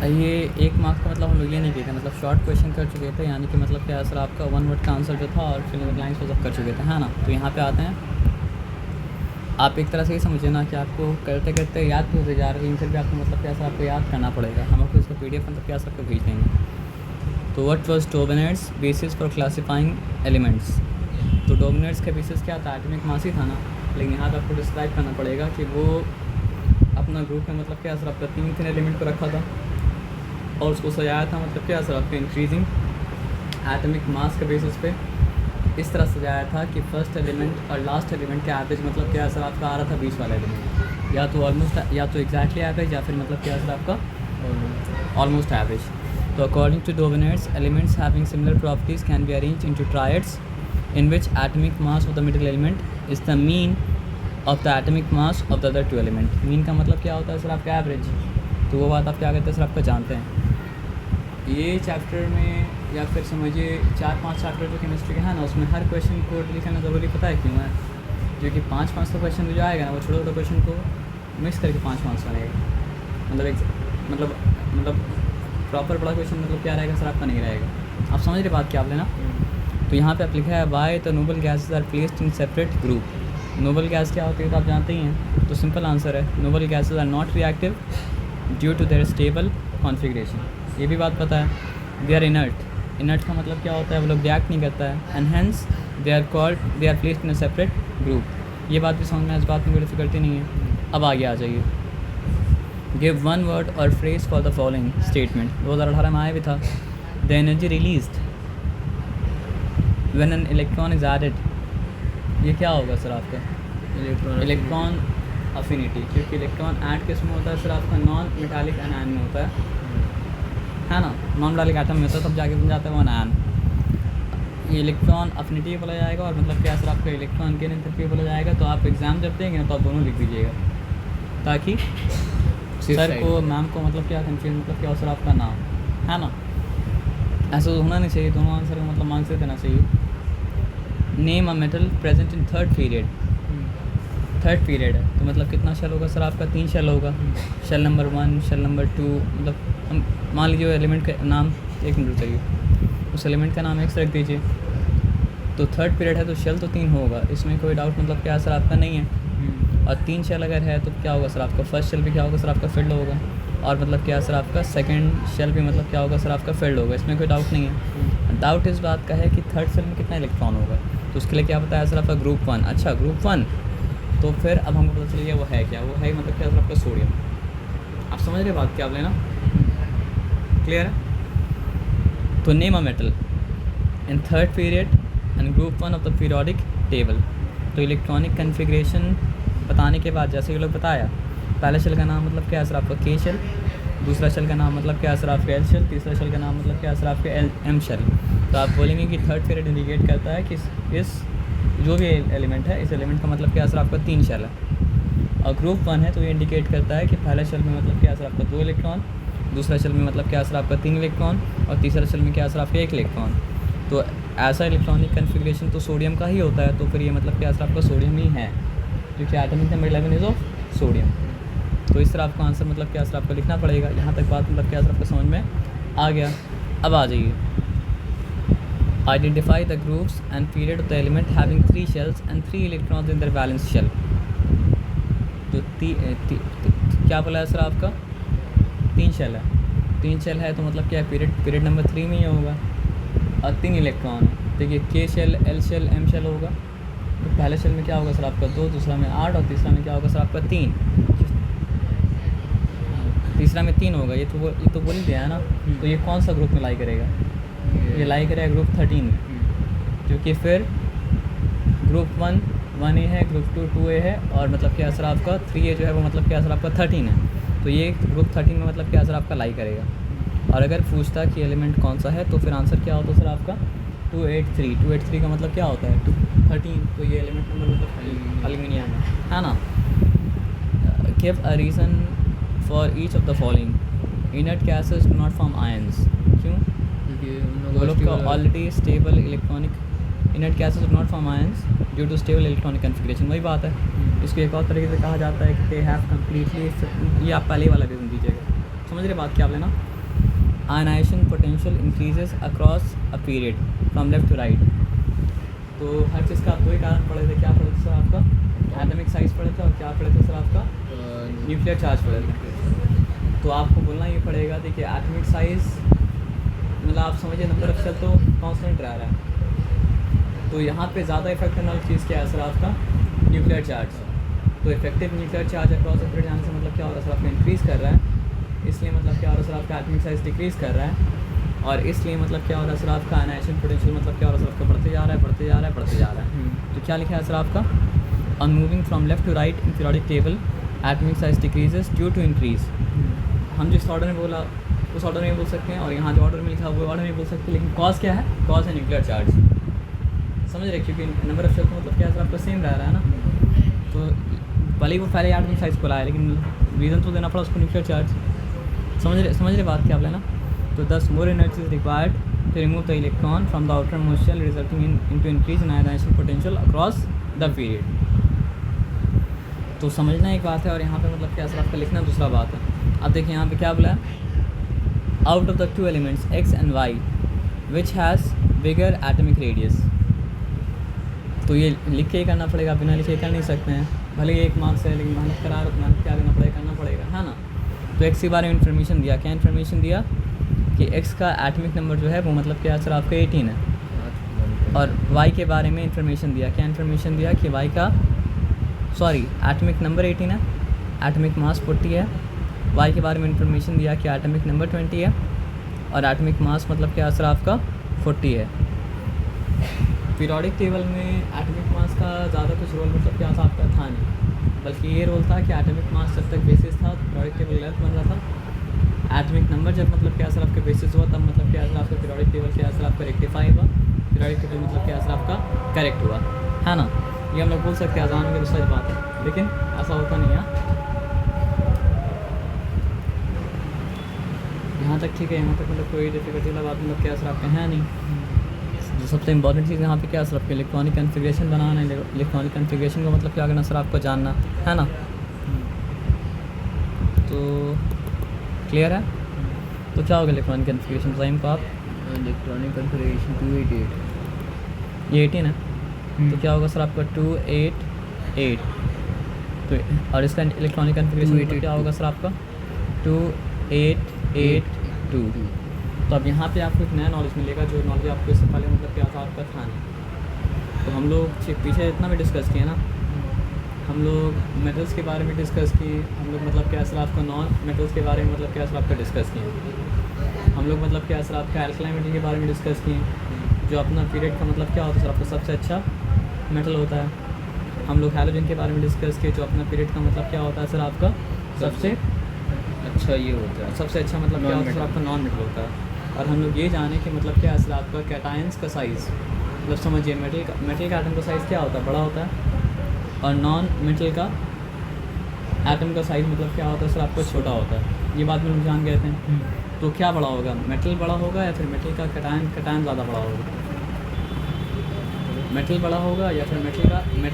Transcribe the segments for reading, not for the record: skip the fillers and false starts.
ये एक मार्क्स का मतलब हम लोग ये नहीं किए थे, मतलब शॉर्ट क्वेश्चन कर चुके थे, यानी कि मतलब क्या सर आपका वन वर्ड का आंसर जो था और फिर लाइन्स वो सब कर चुके थे, है ना। तो यहाँ पे आते हैं, आप एक तरह से ये समझिए ना कि आपको करते करते याद तो होते जा रहे हैं, फिर भी आपको मतलब क्या सर आपको याद करना पड़ेगा। हम आपको इसका PDF मतलब क्या सर आपको भेज देंगे। तो what was dominates basis for classifying elements. तो डोमिनेट्स का बेसिस क्या था, एटॉमिक मास ही था ना, लेकिन यहाँ पे आपको डिस्क्राइब करना पड़ेगा कि वो अपना ग्रुप में मतलब क्या सर आपका तीन एलिमेंट को रखा था और उसको सजाया था मतलब क्या सर आपके इंक्रीजिंग एटॉमिक मास के बेसिस पे इस तरह सजाया था कि फर्स्ट एलिमेंट और लास्ट एलिमेंट का एवरेज मतलब क्या सर आपका आ रहा था 20 वाला एलिमेंट, या तो ऑलमोस्ट या तो एग्जैक्टली एवरेज या फिर मतलब क्या सर आपका ऑलमोस्ट एवरेज। तो according to Dobereiner's elements having similar properties can be arranged into triads in which atomic mass of the middle element is the mean of the atomic mass of the other two element। Mean का मतलब क्या होता है sir आपका average. तो वो बात आप क्या कहते हैं सर आपका जानते हैं। ये चैप्टर में या फिर समझिए 4-5 चैप्टर जो केमिस्ट्री का है ना, उसमें हर क्वेश्चन को डिलीट करना ज़रूरी पता है क्यों है, जो कि 5-5 का क्वेश्चन जो आएगा ना, वो छोटे छोटे क्वेश्चन को मिक्स करके 5 मार्क्स बनेगा। मतलब प्रॉपर बड़ा क्वेश्चन मतलब क्या रहेगा सर आपका नहीं रहेगा। आप समझ रहे बात क्या आप लेना। तो यहाँ पे आप लिखा है why the noble gases are placed in separate group. Noble gas क्या होती है तो आप जानते ही हैं। तो सिंपल आंसर है noble gases are not reactive due to their stable configuration. ये भी बात पता है। They are inert. इनर्ट का मतलब क्या होता है, वो लोग रिएक्ट नहीं करता है। And hence they are placed in a separate group. ये बात भी समझ में, इस बात में कोई डिफिकल्टी नहीं है। अब आगे आ जाइए। गिव वन वर्ड और phrase for the following statement. 2018 में आया भी था। The energy released when an electron is added, ये क्या होगा सर आपका इलेक्ट्रॉन अफिनिटी, क्योंकि इलेक्ट्रॉन ऐड किस में होता है सर आपका नॉन मेटालिक एनायन में होता है ना, नॉन मेटालिक एटम में होता है, तब जाके बन जाता है वो एनायन। ये इलेक्ट्रॉन अफिनिटी बोला जाएगा और मतलब क्या सर आपका इलेक्ट्रॉन गेन एंथैल्पी बोला जाएगा। तो आप एग्ज़ाम जब देंगे तो आप दोनों लिख दीजिएगा ताकि सर को मैम को मतलब क्या कन्फ्यूज मतलब क्या सर आपका नाम है ना, ऐसा तो होना नहीं चाहिए। दोनों आंसर का मतलब मार्क्स देना चाहिए। Name a metal present in third period. Third period है तो मतलब कितना शेल होगा सर आपका 3 शेल होगा। शेल नंबर 1, शेल नंबर 2, मतलब हम मान लीजिए एलिमेंट का नाम, एक मिनट चाहिए, उस एलिमेंट का नाम X रख दीजिए। तो थर्ड पीरियड है तो शेल तो 3 होगा, इसमें कोई डाउट मतलब क्या सर आपका नहीं है। और 3 शेल अगर है तो क्या होगा सर आपका फर्स्ट शेल भी क्या होगा सर आपका फिल्ड होगा, और मतलब क्या सर आपका सेकंड शेल भी मतलब क्या होगा सर आपका फिल्ड होगा, इसमें कोई डाउट नहीं है। डाउट इस बात का है कि थर्ड शेल में कितना इलेक्ट्रॉन होगा। तो उसके लिए क्या बताया सर आपका ग्रुप 1। अच्छा ग्रुप 1, तो फिर अब हमको पता चलिए वो है क्या, वो है मतलब क्या सर आपका सोडियम। आप समझ रहे बात क्या आप लेना, क्लियर है। तो name a metal in third period and group 1 of the periodic table. तो इलेक्ट्रॉनिक कन्फिग्रेशन बताने के बाद जैसे ये लोग बताया, पहले शेल का नाम मतलब क्या है सर आपका K शेल, दूसरा शेल का नाम मतलब क्या है सर आपका L शेल, तीसरा शेल का नाम मतलब क्या है सर आपका M शेल। तो आप बोलेंगे कि थर्ड पीरियड इंडिकेट करता है कि इस जो भी एलिमेंट है इस एलिमेंट का मतलब क्या है सर आपका 3 शेल है। और ग्रुप 1 है तो ये इंडिकेट करता है कि पहले शेल में मतलब क्या है सर आपका 2 इलेक्ट्रॉन, दूसरा शेल में मतलब क्या है सर आपका 3 इलेक्ट्रॉन, और तीसरा शेल में क्या है सर आपका 1 इलेक्ट्रॉन। तो ऐसा इलेक्ट्रॉनिक कन्फिग्रेशन तो सोडियम का ही होता है। तो फिर ये मतलब क्या है सर आपका सोडियम ही है, क्योंकि atomic number 11 is of sodium. तो इस तरह आपका आंसर मतलब क्या सर आपको लिखना पड़ेगा। यहाँ तक बात मतलब क्या सर आपको समझ में आ गया। अब आ जाइए, identify the groups and period of the element having 3 shells and 3 electrons in their valence shell. तो क्या बोला है सर आपका 3 शेल है, 3 शेल है तो मतलब क्या है पीरियड नंबर 3 में ही होगा, और 3 इलेक्ट्रॉन है। देखिए K shell, L shell, M shell होगा। तो पहले शेल में क्या होगा सर आपका 2, दूसरा में 8, और तीसरा में क्या होगा सर आपका 3। तीसरा में 3 होगा। ये तो बोल ही दिया है ना। तो ये कौन सा ग्रुप में लाई करेगा, ये लाई करेगा ग्रुप 13 में, क्योंकि फिर ग्रुप 1 1A है, ग्रुप 2 2A है, और मतलब क्या सर आपका 3A जो है वो मतलब क्या सर आपका 13 है। तो ये ग्रुप 13 में मतलब क्या सर आपका लाई करेगा। और अगर पूछता कि एलिमेंट कौन सा है तो फिर आंसर क्या होता है सर आपका 283। 283 का मतलब क्या होता है 13। तो ये एलिमेंट नंबर मतलब एल्यूमिनियम है ना। Give a reason for each of the following. Inert gases do not form ions. क्यों, वो लोग का already stable electronic, inert gases do not form ions due to stable electronic configuration. वही बात है। इसको एक और तरीके से कहा जाता है कि दे हैव कम्प्लीटली, ये आप पहले वाला रीज़न दीजिएगा। समझ रहे बात क्या आप लेना। Ionisation potential increases across a period from left to right. तो हर चीज़ का आपको एक कारण पढ़े थे, क्या पढ़े थे सर आपका? एटॉमिक साइज पढ़े थे और क्या पढ़े थे सर आपका? न्यूक्लियर चार्ज पढ़े थे। तो आपको बोलना ये पड़ेगा, देखिए एटॉमिक साइज मतलब आप समझिए नंबर ऑफ शेल तो कांस्टेंट रह रहा है, तो यहाँ पे ज़्यादा इफेक्ट करने वाली चीज़ क्या है सर आपका? Nuclear charge. तो effective nuclear charge across the period जाने से मतलब क्या हो रहा है सर आपका? इंक्रीज़ कर रहा है, इसलिए मतलब क्या हो रहा है सर आपका? एटॉमिक साइज डिक्रीज़ कर रहा है, और इसलिए मतलब क्या हो रहा है सर आपका? आयनाइजेशन पोटेंशियल मतलब क्या हो रहा है सर आपका? बढ़ते जा रहा है, बढ़ते जा रहा है, बढ़ते जा रहा है। तो क्या लिखा है सर आपका? On moving from left to right in periodic table atomic size decreases due to increase. हम जिस ऑर्डर में बोला उस ऑर्डर में बोल सकते हैं, और यहाँ जो ऑर्डर में लिखा वो ऑर्डर में बोल सकते हैं, लेकिन कॉज क्या है? कॉज है न्यूक्लियर चार्ज। समझ रहे? क्योंकि नंबर ऑफ शेल तो मतलब क्या है सर आपका? सेम रह रहा है ना। तो भले ही वो पहले एटॉमिक साइज को लाया, लेकिन रीज़न तो देना पड़ा उसको, न्यूक्लियर चार्ज। समझ रहे बात क्या आप लेना? तो thus more energy is required to remove the electron from the outer most shell resulting in to increase in ionisation potential across the period. तो समझना एक बात है, और यहाँ पे मतलब क्या सर आपका लिखना दूसरा बात है। अब देखिए यहाँ पे क्या बोला है? Out of the two elements X and Y which has bigger atomic radius. तो ये लिख के ही करना पड़ेगा, बिना लिखे कर नहीं सकते हैं। भले ही एक मार्क्स है, लेकिन मेहनत करा रहा, मेहनत क्या करना पड़ेगा? करना पड़ेगा, है ना। तो एक्स के बारे में इन्फॉर्मेशन दिया, क्या इन्फॉर्मेशन दिया? कि एक्स का एटॉमिक नंबर जो है वो मतलब क्या सर आपका? 18 है। और वाई के बारे में इन्फॉर्मेशन दिया, क्या इन्फॉर्मेशन दिया? कि वाई का एटॉमिक नंबर 18 है, एटॉमिक मास 40 है। वाई के बारे में इन्फॉर्मेशन दिया कि एटॉमिक नंबर 20 है, और एटॉमिक मास मतलब क्या सर आपका? 40 है। पीरियोडिक टेबल में एटॉमिक मास का ज़्यादा कुछ रोल मतलब क्या था आपका? था नहीं, बल्कि ये रोल था कि एटॉमिक मास जब तक बेसिस था तो पीरियोडिक टेबल गलत बन रहा था। एटॉमिक नंबर जब मतलब क्या सर आपका? बेसिस हुआ, तब मतलब क्या सर आपका? पीरियोडिक टेबल क्या सर आपका? रेक्टिफाई हुआ। पीरियोडिक टेबल मतलब क्या सर आपका? करेक्ट हुआ, है ना। ये हम लोग बोल सकते हैं आसान में, तो सच बात है, लेकिन ऐसा होता नहीं है। यहाँ तक ठीक है, यहाँ तक मतलब कोई डिफिकल्टी वाला बात मतलब क्या सर आपका है नहीं। जो सबसे इंपॉर्टेंट चीज़ यहाँ पे क्या सर आपके? इलेक्ट्रॉनिक कॉन्फ़िगरेशन बनाना है। इलेक्ट्रॉनिक कॉन्फ़िगरेशन का मतलब क्या करना सर आपको? जानना है ना। तो क्लियर है? तो क्या होगा इलेक्ट्रॉनिक कॉन्फ़िगरेशन टाइम को आप? इलेक्ट्रॉनिक कॉन्फ़िगरेशन 288 ये 18 है, तो क्या होगा सर आपका? 288। तो और इसका इलेक्ट्रॉनिक कॉन्फ़िगरेशन क्या होगा सर आपका? 2882। तो अब यहाँ पे आपको एक नया नॉलेज मिलेगा, जो नॉलेज आपको इससे पहले मतलब क्या था आपका? था नहीं। तो हम लोग पीछे इतना भी डिस्कस किए ना, हम लोग मेटल्स के बारे में डिस्कस किए, हम लोग मतलब क्या सर आपका? नॉन मेटल्स के बारे में मतलब क्या सर आपका? डिस्कस किए। हम लोग मतलब क्या सर आपका? एल्कलाइन मेटल के बारे में डिस्कस किए, जो अपना पीरियड का मतलब क्या होता है सर आपका? सबसे अच्छा मेटल होता है। हम लोग हैलोजन के बारे में डिस्कस किए, जो अपना पीरियड का मतलब क्या होता है सर आपका? सबसे अच्छा ये होता है, सबसे अच्छा मतलब क्या होता है सर आपका? नॉन मेटल होता है। और हम लोग ये जाने कि मतलब क्या है सर आपका? कैटायंस का साइज़, मतलब समझिए मेटल का एटम का साइज़ क्या होता है? बड़ा होता है, और नॉन मेटल का एटम का साइज़ मतलब क्या होता है सर आपका? छोटा होता है। ये बात में लोग जान गए थे। तो क्या बड़ा होगा? मेटल बड़ा होगा, या फिर मेटल का कैटायन ज़्यादा बड़ा होगा? मेटल बड़ा होगा, या फिर मेटल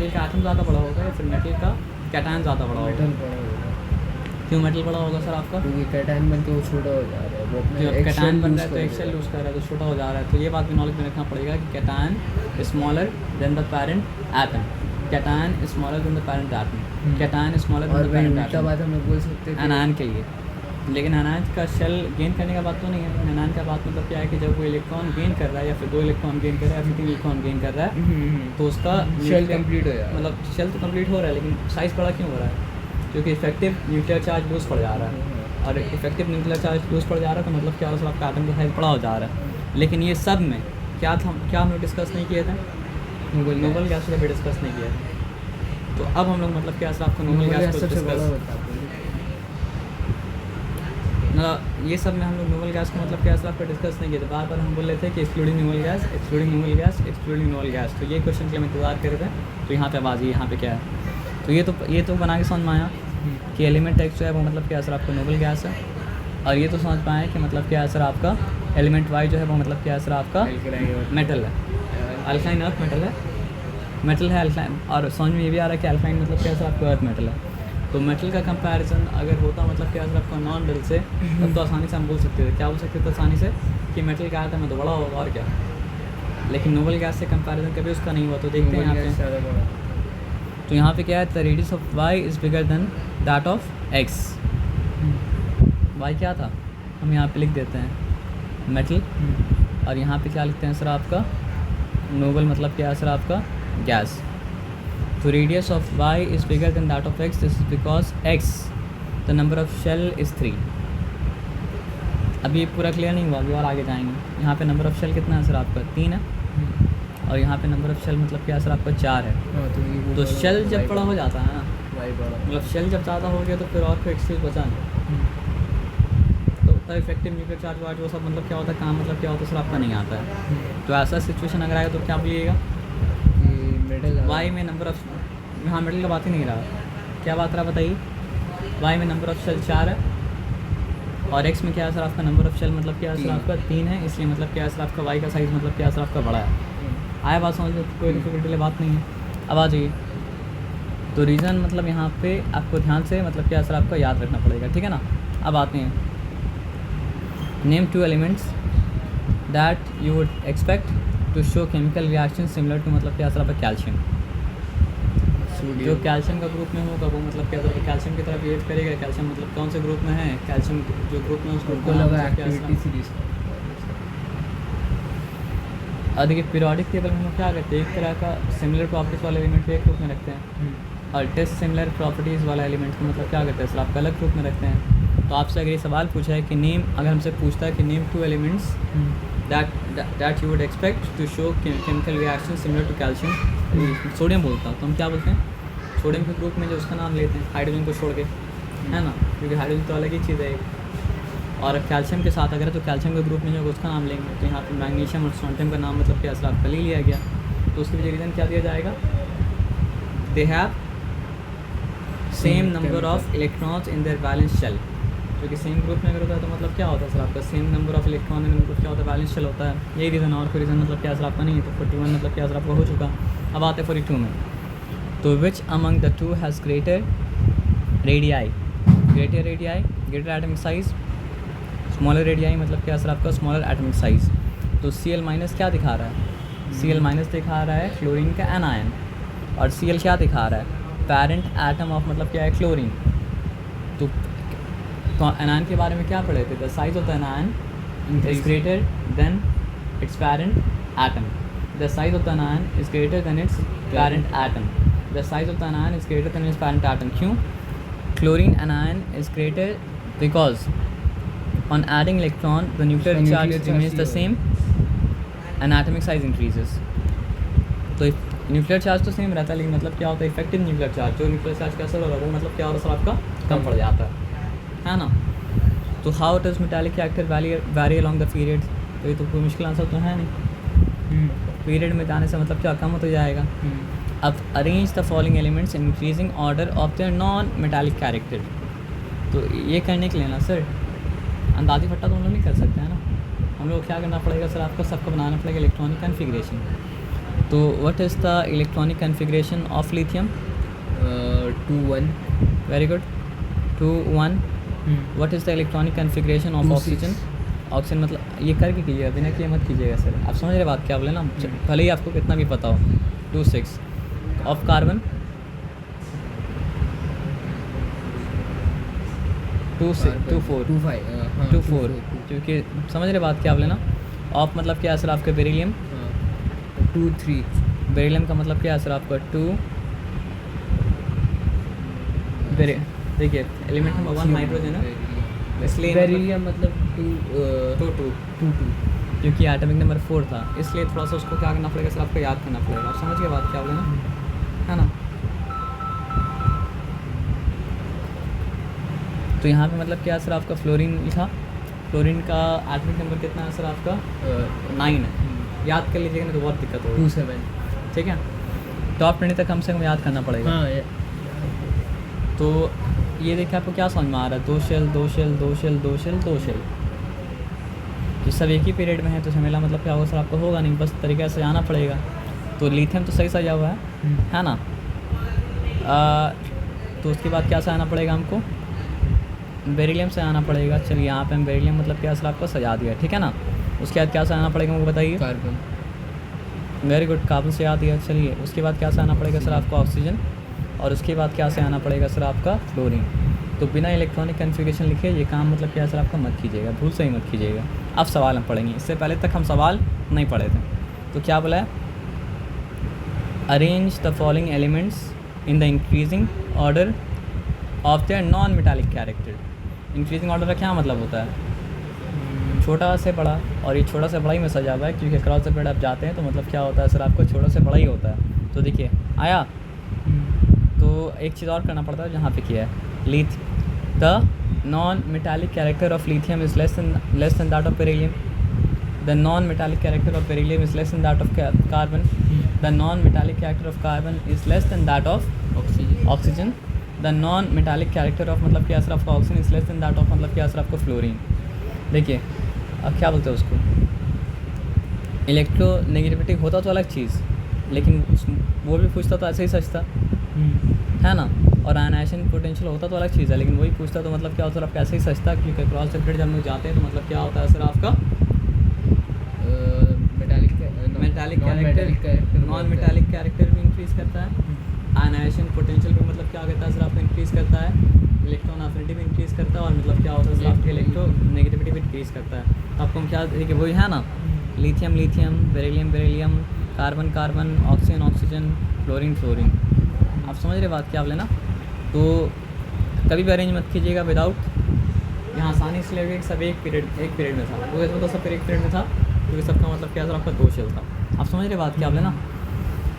का एटम ज़्यादा बड़ा होगा, या फिर मेटल का कैटायन ज़्यादा बड़ा होगा? मेटल बड़ा होगा। क्यों मेटल बड़ा होगा सर आपका? क्योंकि कैटायन बन के वो छोटा हो जा रहा है, वो अपने जब कैटायन बन रहा है तो use एक शेल यूज़ कर रहा है, तो छोटा हो जा रहा है। तो ये बात भी नॉलेज में रखना पड़ेगा कि cation smaller than the parent atom, cation smaller than the parent atom, cation smaller than और द वही पेरेंट उल्टा एटम बात हम लोग बोल सकते हैं एनायन के लिए। लेकिन एनायन का शेल गेन करने का बात तो नहीं है। एनायन का बात मतलब क्या है कि जब वो इलेक्ट्रॉन गेन कर रहा है, या फिर 2 इलेक्ट्रॉन गेन कर रहा है, या फिर 3 इलेक्ट्रॉन गेन कर रहा है, तो उसका शेल कंप्लीट हो जाएगा। मतलब शेल तो कंप्लीट हो रहा है, लेकिन साइज़ बड़ा क्यों हो रहा है? क्योंकि इफेक्टिव न्यूक्लियर चार्ज लूज़ पड़ जा रहा है, और इफेक्टिव न्यूक्लियर चार्ज लूज़ पड़ जा रहा है, तो मतलब क्या हो रहा है? आपका एटम का साइज़ बड़ा हो जा रहा है। लेकिन ये सब में क्या हम लोग डिस्कस नहीं किए थे? नोबल गैस का भी डिस्कस नहीं किया था। तो अब हम लोग मतलब क्या सर आपको नोबल गैस को सबसे बड़ा डिस्कस, होता है। मतलब ये सब में हम लोग नोबल गैस को मतलब क्या सर आपको डिस्कस नहीं किया था। बार बार हम बोल रहे थे कि excluding noble gas, excluding noble gas, excluding noble gas. तो ये क्वेश्चन के लिए हम इंतजार कर रहे थे। तो यहाँ पे आवाज़ यहाँ पे क्या है? तो ये तो बना के समझ में आया कि एलिमेंट एक्स जो है वो मतलब क्या सर आपका? नोबल गैस है। और ये तो समझ पाए कि मतलब क्या है सर आपका? एलिमेंट वाई जो है वो मतलब क्या है सर आपका? मेटल है। अल्काइन अर्थ मेटल है, मेटल है अल्काइन। और समझ में ये भी आ रहा है कि अल्काइन मतलब क्या है सर आपका? अर्थ मेटल है। तो मेटल का कंपैरिजन अगर होता मतलब क्या सर आपका नॉन मेटल से, तब तो आसानी से हम बोल सकते थे, क्या बोल सकते थे आसानी से कि मेटल का आयतन है तो बड़ा होगा और क्या। लेकिन नोबल गैस से कंपैरिजन कभी उसका नहीं हुआ। तो देखते हैं यहाँ पे, ज़्यादा बड़ा। तो यहाँ पे क्या है, the radius of Y is bigger than that of X. Y क्या था, हम यहाँ पे लिख देते हैं मेटल, और यहाँ पे क्या लिखते हैं सर आपका नोबल, मतलब क्या है सर आपका गैस। तो radius of Y is bigger than that of X, this is because X the number of shell is 3। अभी पूरा क्लियर नहीं हुआ, अभी और आगे जाएंगे। यहाँ पे नंबर ऑफ शेल कितना है सर आपका 3 है, और यहाँ पे नंबर ऑफ शेल मतलब क्या है सर आपका 4 है। हाँ, तो शेल जब बड़ा हो जाता है ना, वाई बड़ा। मतलब शेल जब ज़्यादा हो गया तो फिर और कोई एक्सक्यूज बचा नहीं। तो इफेक्टिव न्यूक्लियर चार्ज वार्ज वो सब मतलब क्या होता है, काम मतलब क्या होता है सर आपका नहीं आता है। तो ऐसा सिचुएशन अगर आएगा तो क्या बोलिएगा, मेटल वाई में नंबर ऑफ, हाँ मेटल का बात ही नहीं रहा, क्या बात रहा बताइए। वाई में नंबर ऑफ शेल 4 है, और एक्स में क्या है सर आपका नंबर ऑफ शेल मतलब क्या है सर आपका 3 है, इसलिए मतलब क्या है सर आपका वाई का साइज़ मतलब क्या है सर आपका बड़ा है। आया बात समझ में, कोई डिफिकल्टी वाली बात नहीं है। अब आ जाइए, तो रीज़न मतलब यहाँ पे आपको ध्यान से मतलब क्या सर आपको याद रखना पड़ेगा, ठीक है ना। अब आते हैं, name 2 elements that you would expect to show chemical reaction similar to मतलब क्या सर आपका कैल्शियम। जो कैल्शियम का ग्रुप में होगा वो मतलब क्या सर कैल्शियम की तरह बिहेव करेगा। कैल्शियम मतलब कौन से ग्रुप में है, कैल्शियम जो ग्रुप में उसको को लगा एक्टिविटी सीरीज। और देखिए पीरियोडिक टेबल में हम क्या करते हैं, एक तरह का सिमिलर प्रॉपर्टीज़ वाले एलिमेंट को एक ग्रुप में रखते हैं, और टेस्ट सिमिलर प्रॉपर्टीज़ वाला एलिमेंट को मतलब क्या करते हैं सर आपका अलग ग्रुप में रखते हैं। तो आपसे अगर ये सवाल पूछा है कि नेम, अगर हमसे पूछता है कि name 2 elements that you would expect to show chemical reaction similar to calcium, sodium बोलता तो हम क्या बोलते हैं, सोडियम के ग्रुप में जो उसका नाम लेते हैं हाइड्रोजन को छोड़ के, है ना, क्योंकि हाइड्रोजन तो अलग ही चीज़ है। और कैल्शियम के साथ अगर तो कैल्शियम के ग्रुप में जो उसका नाम लेंगे, तो यहाँ पे मैग्नीशियम और स्ट्रोंटियम का नाम मतलब क्या सर आपका ले लिया गया। तो उसके लिए रीज़न क्या दिया जाएगा, they have same number of electrons in their valence shell. क्योंकि सेम ग्रुप में अगर होता है तो मतलब क्या होता है सर आपका same number of electron in group क्या होता है, वैलेंस शेल होता है। यही रीज़न, और कोई रीज़न मतलब क्या सर आपका नहीं है। तो 41 मतलब क्या सर आपका हो चुका। अब आते हैं 42 में, तो which among the two has greater radii, greater atomic size, smaller radii मतलब क्या सर आपका स्मॉलर एटमिक साइज। तो Cl माइनस क्या दिखा रहा है, Cl माइनस दिखा रहा है क्लोरीन का एनायन, और Cl क्या दिखा रहा है, पेरेंट एटम ऑफ मतलब क्या है क्लोरीन। तो एनायन के बारे में क्या पढ़े थे, the size of the anion is greater than its parent atom, the size of the anion is greater than its parent atom, the size of the anion is greater than its parent atom. क्यों, chlorine anion is greater because on adding electron the nuclear charge remains the same and atomic size increases। तो nuclear charge तो same रहता है, लेकिन मतलब क्या होता है इफेक्टिव न्यूक्लियर चार्ज, जो न्यूक्लियर चार्ज का असर हो रहा है वो मतलब क्या हो रहा है सर आपका कम पड़ जाता है ना। तो how does metallic character vary along the period, तो ये तो कोई मुश्किल आंसर तो है नहीं। पीरियड में जाने से मतलब क्या कम होता जाएगा। अब arrange the following elements in increasing order of their non metallic character. तो ये करने के लिए ना सर अंदाजी फट्टा तो हम लोग नहीं कर सकते हैं ना, हम लोग क्या करना पड़ेगा सर आपका, सबको बनाना पड़ेगा इलेक्ट्रॉनिक कन्फिग्रेशन। तो what is the electronic configuration of lithium, 2-1। Very good, 2-1। What is the electronic configuration of 2-6। Oxygen, oxygen मतलब ये करके कीजिएगा, बिना किए मत कीजिएगा सर, आप समझ रहे बात क्या बोले ना, भले ही आपको कितना भी पता हो। 2-6 ऑफ कार्बन, 2-4 2-4, क्योंकि समझ रहे बात क्या बोले ना। ऑफ मतलब क्या है सर आपका बेरिलियम, 2-3। बेरिलियम का मतलब क्या है सर आपका 2। देखिए एलिमेंट नंबर 1 हाइड्रोजन है, इसलिए बेरिलियम मतलब 2 क्योंकि एटॉमिक नंबर 4 था, इसलिए थोड़ा सा उसको क्या करना पड़ेगा सर आपको याद करना पड़ेगा। आप समझ गए बात क्या बोले ना, है ना। तो यहाँ पे मतलब क्या सर आपका फ्लोरीन लिखा, फ्लोरीन का एटॉमिक नंबर कितना है सर आपका 9 है, याद कर लीजिएगा नहीं तो बहुत दिक्कत होगी। 2-7, ठीक है, टॉप 20 तक कम से कम याद करना पड़ेगा। हाँ। तो ये देखिए आपको क्या समझ में आ रहा है, 2 shell 2 shell 2 shell 2 shell 2 shell, ये सब एक ही पीरियड में है, तो झमेला मतलब क्या होगा सर आपको होगा नहीं, बस तरीके से सजाना पड़ेगा। तो लिथियम तो सही सजा हुआ है ना। तो उसके बाद क्या से आना पड़ेगा हमको, बेरिलियम से आना पड़ेगा। चलिए यहाँ पे हम बेरिलियम मतलब क्या सर आपको सजा दिया, ठीक है ना। उसके बाद क्या से आना पड़ेगा हमको बताइए। कार्बन। वेरी गुड, कार्बन से याद दिया। चलिए उसके बाद क्या से आना पड़ेगा सर आपको, ऑक्सीजन। और उसके बाद क्या से आना पड़ेगा सर आपका, फ्लोरीन। तो बिना इलेक्ट्रॉनिक कन्फिगरेशन लिखे ये काम मतलब क्या सर आपका मत कीजिएगा, भूल से ही मत कीजिएगा। अब सवाल हम पढ़ेंगे, इससे पहले तक हम सवाल नहीं पढ़े थे। तो क्या बोला है, arrange the following elements in the increasing order of their non metallic character. Increasing order का क्या मतलब होता है, छोटा से बड़ा, और ये छोटा से बड़ा ही में सजा हुआ है क्योंकि अक्रॉस द पीरियड आप जाते हैं तो मतलब क्या होता है सर आपको, छोटा से बड़ा ही होता है। तो देखिए आया, तो एक चीज़ और करना पड़ता है जहाँ पे किया है, the non metallic character of lithium is less than that of beryllium. The non metallic character of beryllium is less than that of carbon. The non metallic character of carbon is less than that of oxygen. The non metallic character of मतलब क्या sir आपका oxygen is less than that of मतलब क्या sir आपको fluorine. देखिए अब क्या बोलते हैं उसको, इलेक्ट्रोनेगेटिविटी होता तो अलग चीज़, लेकिन वो भी पूछता तो ऐसे ही सच था, है ना। और आयनाइजेशन पोटेंशियल होता तो अलग चीज़ है, लेकिन वही पूछता तो मतलब क्या होता है आपका ऐसे ही सचता, क्योंकि क्रॉस सेपरेट जब हम लोग जाते हैं तो मतलब क्या होता है सर आपका, metallic character, non metallic character भी इंक्रीज़ करता है, आयनाइजेशन पोटेंशियल भी मतलब क्या कहता है सर आपको इंक्रीज़ करता है, इलेक्ट्रॉन एफिनिटी भी इंक्रीज़ करता है, और मतलब क्या होता है सर आपकी इलेक्ट्रोनेगेटिविटी भी इंक्रीज़ करता है। तो आपको हम क्या देखिए वही है ना, lithium lithium, beryllium beryllium, carbon carbon, oxygen oxygen, fluorine fluorine. आप समझ रहे बात क्या बोले ना। तो कभी भी अरेंज मत कीजिएगा विदाउट, यहाँ आसानी से लगे सब एक पीरियड में था, वो मतलब सब एक पीरियड में था क्योंकि सबका मतलब क्या था आपका 2 शेल था। आप समझ रहे बात क्या बोले ना।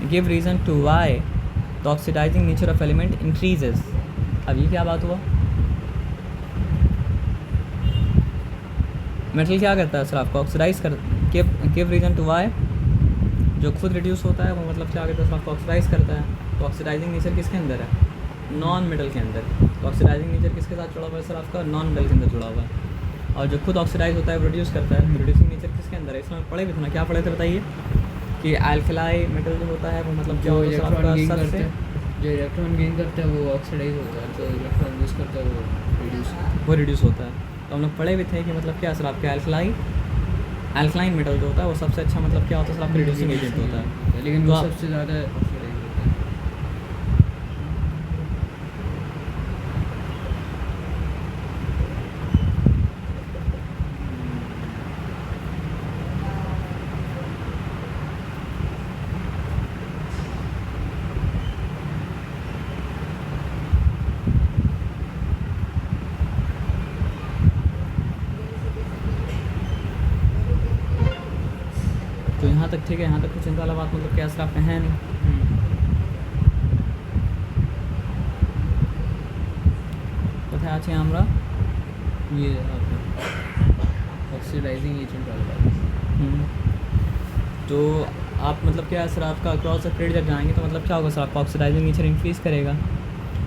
Give reason to why the oxidising nature of element increases. अब ये क्या बात हुआ, मेटल क्या करता है सर आपको, ऑक्सीडाइज कर। गिव रीज़न टू वाई, जो खुद रिड्यूस होता है वो मतलब क्या करता है सर आपको ऑक्सीडाइज करता है। तो ऑक्सीडाइजिंग नेचर किसके अंदर है, नॉन मेटल के अंदर। तो ऑक्सीडाइजिंग नेचर किसके साथ जुड़ा हुआ है सर आपका, नॉन मेटल के अंदर जुड़ा हुआ है। और जो खुद ऑक्सीडाइज होता है प्रोड्यूस करता है, प्रोड्यूसिंग नेचर किसके अंदर है, इसमें पढ़े भी थे ना, क्या पढ़े थे बताइए, कि अल्कलाई मेटल जो होता है वो मतलब क्या होता है आपका सबसे, जो इलेक्ट्रॉन गेन करता है वो ऑक्सीडाइज होता है, जो इलेक्ट्रॉन लूज करता है वो रिड्यूस होता है। तो हम लोग पढ़े भी थे कि मतलब क्या सर आपके अल्कलाइन मेटल जो होता है वो सबसे अच्छा मतलब क्या होता है सर आपका रिड्यूसिंग एजेंट होता है, लेकिन तो वो सबसे ज़्यादा ऑक्सीडाइज होता है। तो यहाँ तक ठीक है, यहाँ तक कुछ चिंता वाला बात मतलब क्या सर आपका है नहीं। কোথায় আছে আমরা, ये ऑक्सीडाइजिंग एजेंट वाला बात। तो आप मतलब क्या है सर आपका क्रॉस द पीरियड जब जाएंगे तो मतलब क्या होगा सर आपका ऑक्सीडाइजिंग नेचर इंक्रीज़ करेगा,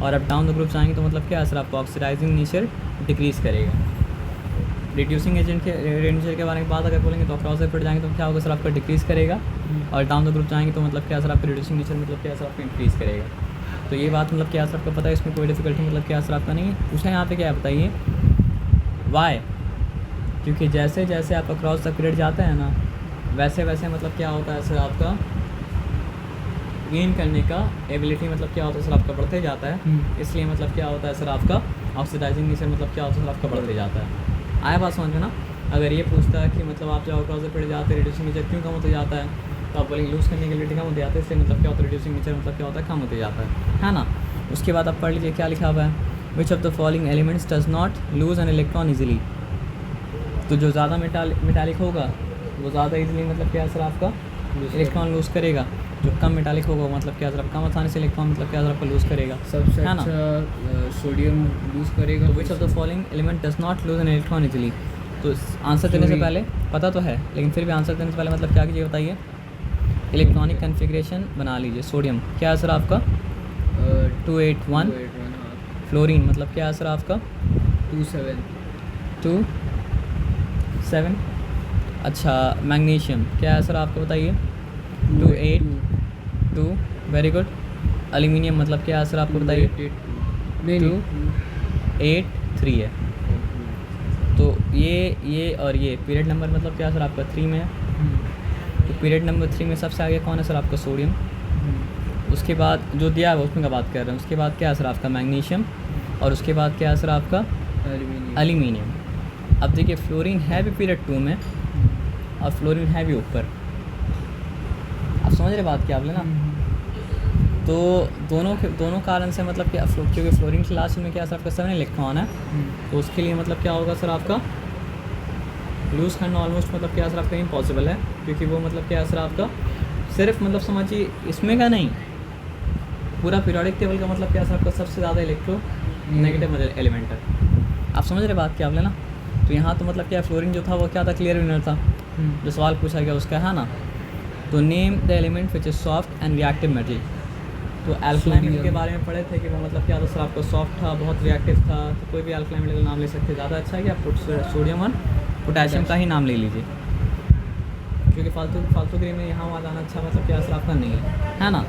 और अब डाउन द ग्रुप जाएंगे तो मतलब क्या है सर आपका ऑक्सीडाइजिंग नेचर डिक्रीज़ करेगा। रिड्यूसिंग एजेंट के नेचर के बारे में बात अगर बोलेंगे तो क्रॉस द पीरियड जाएंगे तो क्या होगा सर आपका डिक्रीज़ करेगा, और डाउन द ग्रुप जाएंगे तो मतलब क्या सर आपका रिड्यूसिंग नेचर मतलब क्या सर आपका इंक्रीज़ करेगा। तो ये बात मतलब क्या सर आपको पता है, इसमें कोई डिफिकल्टी मतलब क्या सर आपका नहीं है। पूछा यहाँ पे क्या है बताइए, वाई, क्योंकि जैसे जैसे आप अक्रॉस द पीरियड जाते हैं ना वैसे वैसे मतलब क्या होता है सर आपका गेन करने का एबिलिटी मतलब क्या होता है सर आपका बढ़ते जाता है, इसलिए मतलब क्या होता है सर आपका ऑक्सीडाइजिंग नेचर मतलब क्या होता है सर आपका बढ़ते जाता है। आया बात समझ में ना। अगर ये पूछता है कि मतलब आप जब अक्रॉस द पीरियड जाते हैं रिड्यूसिंग नेचर क्यों कम होते जाता है, तो आप बोलेंगे लूज़ करने की एबिलिटी कम होती जाती है, इसलिए मतलब क्या होता है रिड्यूसिंग नेचर मतलब क्या होता है कम होते जाता है ना। उसके बाद आप पढ़ लीजिए क्या लिखा हुआ है, which of the following elements does not lose an electron easily. तो जो ज़्यादा मेटालिक होगा वो ज़्यादा ईजिली मतलब क्या सर आपका इलेक्ट्रॉन लूज़ करेगा, जो कम मेटालिक होगा वो मतलब क्या सर कम आसानी से इलेक्ट्रॉन मतलब क्या सर आपका लूज़ करेगा, सबसे है ना। अच्छा सोडियम लूज़ करेगा। तो which of the following element does not lose an electron easily. तो आंसर देने से पहले पता तो है, लेकिन फिर भी आंसर देने से पहले मतलब क्या कीजिए बताइए, इलेक्ट्रॉनिक कन्फिग्रेशन बना लीजिए। सोडियम क्या है सर आपका 281, फ्लोरीन मतलब क्या है सर आपका 27। अच्छा मैग्नीशियम क्या है सर आपका बताइए 282, वेरी गुड। एल्यूमिनियम मतलब क्या है सर आपको बताइए नहीं 2 नहीं 8 3 है। तो ये और ये पीरियड नंबर मतलब क्या सर आपका 3 में है। तो पीरियड नंबर 3 में सबसे आगे कौन है सर आपका सोडियम। उसके बाद जो दिया है उसमें का बात कर रहे हैं। उसके बाद क्या है सर आपका मैग्नीशियम और उसके बाद क्या है सर आपका एल्यूमिनियम। अब देखिए फ्लोरीन है भी पीरियड 2 में और फ्लोरीन है भी ऊपर। आप समझ रहे बात क्या आप लेना। तो दोनों कारण से मतलब क्या क्योंकि फ्लोरीन के लास्ट में क्या सर आपका 7 इलेक्ट्रॉन है तो उसके लिए मतलब क्या होगा सर आपका लूज़ करना ऑलमोस्ट मतलब क्या सर आपका इम्पॉसिबल है क्योंकि वो मतलब क्या सर आपका सिर्फ मतलब समझिए इसमें का नहीं पूरा पीरियोडिक टेबल का मतलब क्या सर आपका सबसे ज़्यादा इलेक्ट्रो नेगेटिव एलिमेंट है। आप समझ रहे बात क्या आप लेना। तो यहाँ तो मतलब क्या फ्लोरीन जो था वो क्या था क्लियर विनर था जो सवाल पूछा गया उसका है ना। तो name the element which is soft and reactive metal. तो अल्कलाइन मेटल के बारे में पढ़े थे कि वो मतलब क्या था सर आपका सॉफ्ट था बहुत रिएक्टिव था। तो कोई भी अल्कलाइन मेटल का नाम ले सकते ज़्यादा अच्छा है कि आप सोडियम और पोटेशियम का ही नाम ले लीजिए क्योंकि फालतूगिरी में यहाँ वहाँ जाना अच्छा मतलब क्या सर आपका नहीं है ना।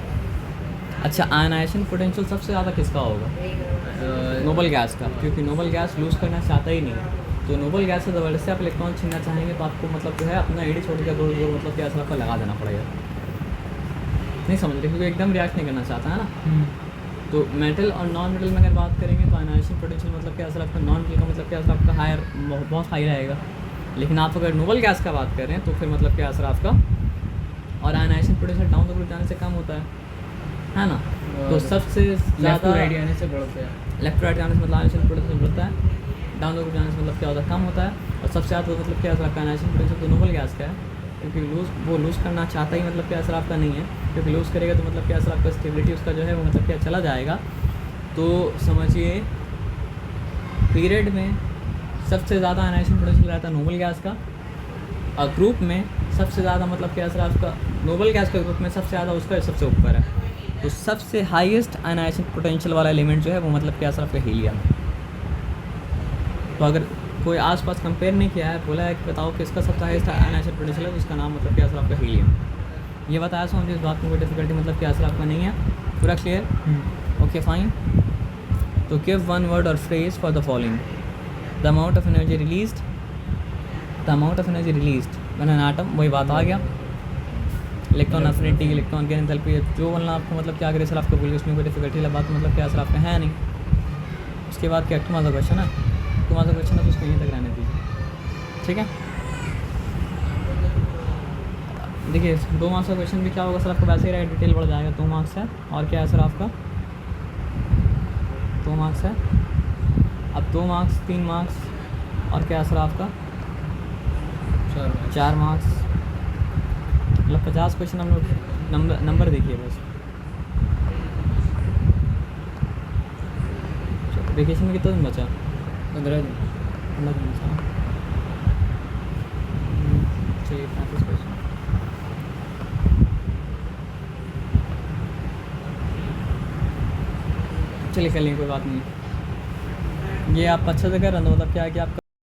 अच्छा आयनाइजेशन पोटेंशियल सबसे ज़्यादा किसका होगा नोबल गैस का क्योंकि नोबल गैस लूज़ करना चाहता ही नहीं है। तो नोबल गैस से ज़बरदस्ती आप इलेक्ट्रॉन छीनना चाहेंगे तो आपको मतलब जो है अपना एडी छोड़ का जोर मतलब क्या आपको लगा देना पड़ेगा। नहीं समझ रहे क्योंकि एकदम रिएक्ट नहीं करना चाहता है ना। तो मेटल और नॉन मेटल में अगर बात करेंगे तो आयनाइजेशन पोटेंशियल मतलब क्या सर आपका नॉन मेटल का मतलब क्या सर आपका हायर बहुत हाई रहेगा। लेकिन आप अगर नोबल गैस का बात कर रहे हैं तो फिर मतलब क्या सर आपका और ionisation potential down the group जाने से कम होता है ना। तो सबसे ज़्यादा राइट आने से बढ़ता है लेफ्ट राइट जाने से मतलब आयनाइजेशन पोटेंशियल बढ़ता है डाउन द ग्रुप जाने से मतलब क्या होता है कम होता है। और सबसे ज़्यादा मतलब क्या सर आपका आयनाइजेशन पोटेंशियल तो नोबल गैस का है क्योंकि वो लूज़ करना चाहता ही मतलब क्या सर आपका नहीं है क्योंकि लूज़ करेगा तो मतलब क्या सर आपका स्टेबिलिटी उसका जो है वो मतलब क्या चला जाएगा। तो समझिए पीरियड में सबसे ज़्यादा आयनाइजेशन पोटेंशियल रहता है नोबल गैस का और ग्रुप में सबसे ज़्यादा मतलब क्या सर आपका नोबल गैस के ग्रुप में सबसे ज़्यादा उसका सबसे ऊपर है। तो सबसे हाईएस्ट आयनाइजेशन पोटेंशियल वाला एलिमेंट जो है वो मतलब क्या सर आपका हीलियम है। तो अगर कोई आसपास कंपेयर नहीं किया है बोला है कि बताओ किसका सबसे हाईएस्ट आयनाइजेशन पोटेंशियल है तो उसका नाम मतलब क्या सर आपका हीलियम। ये बताया सो मुझे इस बात में कोई डिफिकल्टी मतलब क्या सर आपका नहीं है पूरा क्लियर ओके फाइन। तो गिव वन वर्ड और phrase for the following the amount of energy released when an atom वही बात आ गया इलेक्ट्रॉन एफिनिटी इलेक्ट्रॉन की एंथैल्पी जो बोलना आपको मतलब क्या करे सर आपको बोलिए उसमें कोई डिफिकल्टी वाला बात मतलब क्या सर आपका है नहीं। उसके बाद क्या तुम्हारा क्वेश्चन है तुम्हारा क्वेश्चन है तो उसको यहीं तक रहने दीजिए ठीक है। देखिए 2 मार्क्स का क्वेश्चन भी क्या होगा सर आपको वैसे ही राइट डिटेल बढ़ जाएगा 2 मार्क्स है और क्या है सर आपका 2 मार्क्स है अब 2 मार्क्स 3 मार्क्स और क्या है सर आपका 4 मार्क्स मतलब 50 क्वेश्चन हम लोग नंबर देखिए बस। वेकेशन में कितना दिन बचा 15 दिन 15 दिन बचा चलिए 35 क्वेश्चन चलिए कर लेंगे कोई बात नहीं। ये आप अच्छे से कर रहे हो मतलब क्या है कि आपका